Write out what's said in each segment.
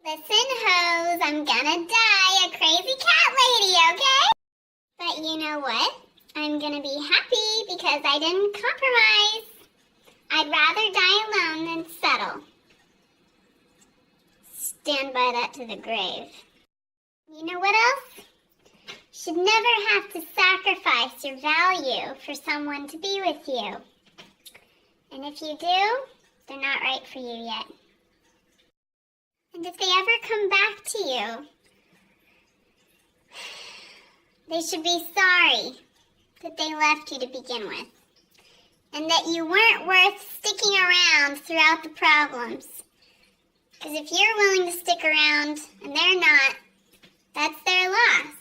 Listen, hoes, I'm gonna die a crazy cat lady, okay? But you know what? I'm gonna be happy because I didn't compromise. I'd rather die alone than settle. Stand by that to the grave. You know what else? Should never have to sacrifice your value for someone to be with you. And if you do, they're not right for you yet. And if they ever come back to you, they should be sorry that they left you to begin with. And that you weren't worth sticking around throughout the problems. Because if you're willing to stick around and they're not, that's their loss.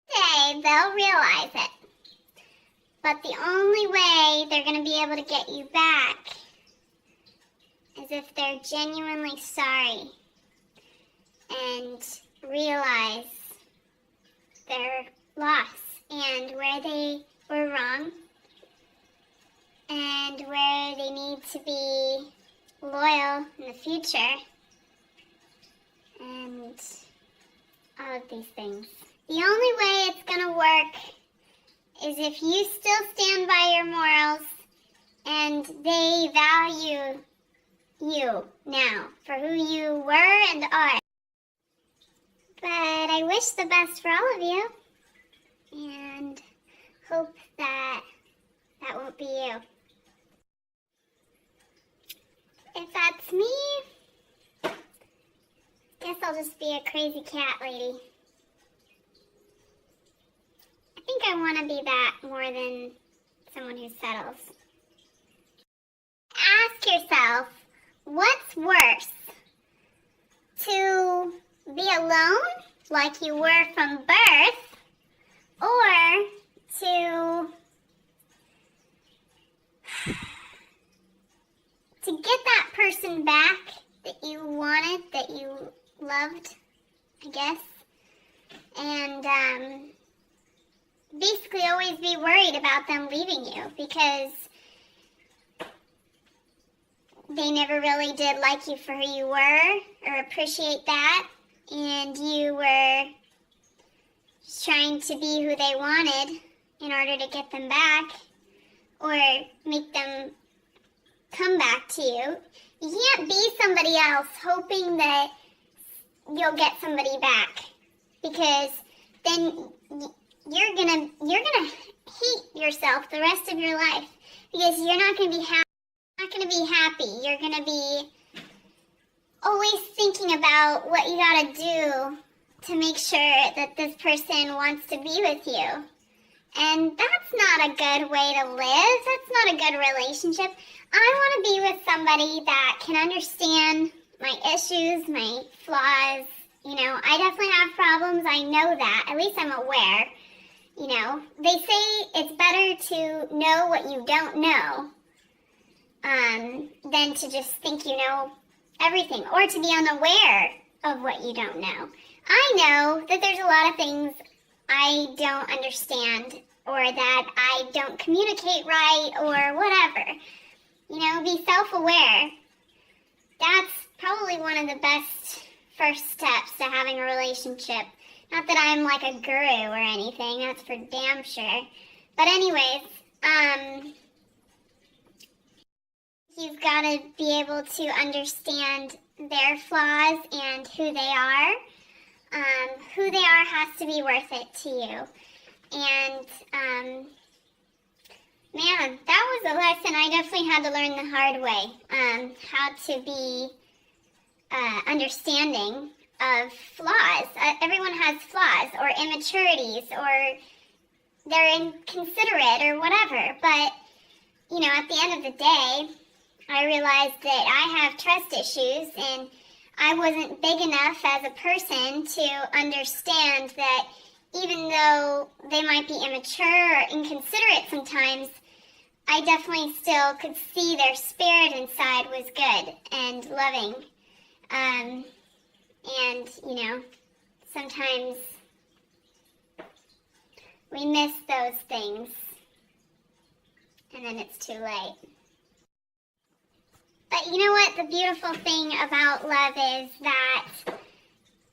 Someday they'll realize it. But the only way they're going to be able to get you back is if they're genuinely sorry and realize their loss and where they were wrong and where they need to be loyal in the future and all of these things. The only way it's going to work is if you still stand by your morals and they value you now for who you were and are. But I wish the best for all of you and hope that that won't be you. If that's me, guess I'll just be a crazy cat lady. I think I want to be that more than someone who settles. Ask yourself, what's worse? To be alone, like you were from birth, or to get that person back that you wanted, that you loved, I guess, and basically always be worried about them leaving you because they never really did like you for who you were or appreciate that, and you were just trying to be who they wanted in order to get them back or make them come back to you. You can't be somebody else hoping that you'll get somebody back, because then you're gonna hate yourself the rest of your life, because you're not gonna be happy. You're gonna be always thinking about what you gotta do to make sure that this person wants to be with you. And that's not a good way to live. That's not a good relationship. I want to be with somebody that can understand my issues, my flaws. You know, I definitely have problems. I know that. At least I'm aware. You know, they say it's better to know what you don't know than to just think you know everything, or to be unaware of what you don't know. I know that there's a lot of things I don't understand, or that I don't communicate right, or whatever. You know, be self-aware. That's probably one of the best first steps to having a relationship. Not that I'm like a guru or anything, that's for damn sure. But anyways, you've got to be able to understand their flaws and who they are. Who they are has to be worth it to you. And, man, that was a lesson I definitely had to learn the hard way. How to be understanding of flaws. Everyone has flaws or immaturities, or they're inconsiderate or whatever. But, you know, at the end of the day, I realized that I have trust issues, and I wasn't big enough as a person to understand that even though they might be immature or inconsiderate sometimes, I definitely still could see their spirit inside was good and loving. And, you know, sometimes we miss those things, and then it's too late. But you know what? The beautiful thing about love is that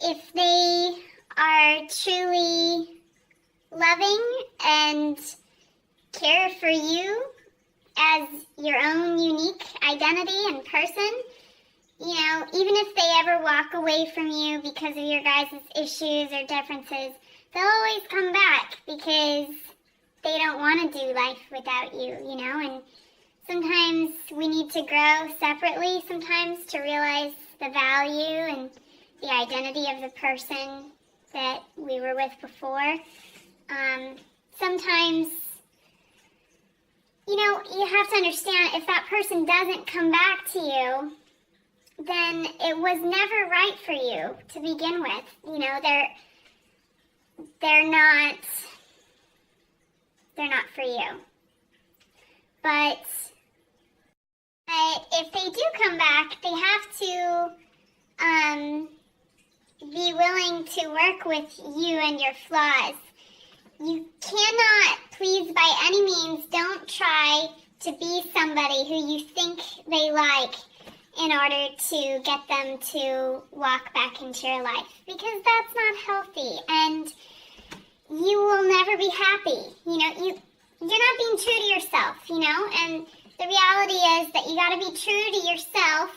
if they are truly loving and care for you as your own unique identity and person, you know, even if they ever walk away from you because of your guys' issues or differences, they'll always come back because they don't want to do life without you, you know, and sometimes we need to grow separately sometimes to realize the value and the identity of the person that we were with before. Sometimes, you know, you have to understand if that person doesn't come back to you, then it was never right for you to begin with. You know, they're not for you. But if they do come back, they have to be willing to work with you and your flaws. You cannot, please, by any means, don't try to be somebody who you think they like in order to get them to walk back into your life, because that's not healthy, and you will never be happy. You know, you're not being true to yourself, you know, and the reality is that you got to be true to yourself,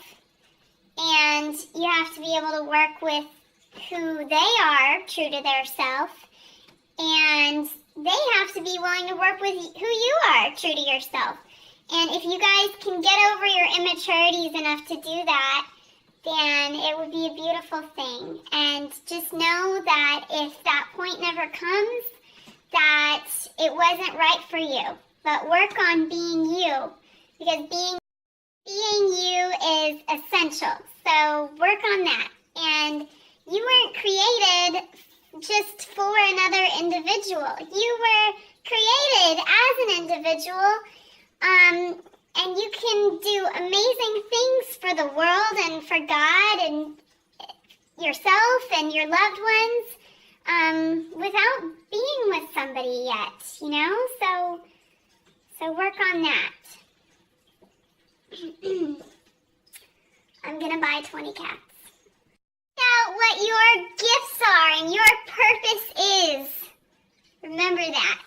and you have to be able to work with who they are, true to their self, and they have to be willing to work with who you are, true to yourself. And if you guys can get over your immaturities enough to do that, then it would be a beautiful thing. And just know that if that point never comes, that it wasn't right for you. But work on being you, because being you is essential. So work on that. And you weren't created just for another individual. You were created as an individual, and you can do amazing things for the world and for God and yourself and your loved ones, without being with somebody yet, you know? So work on that. I'm gonna buy 20 cats. Out what your gifts are and your purpose is. Remember that.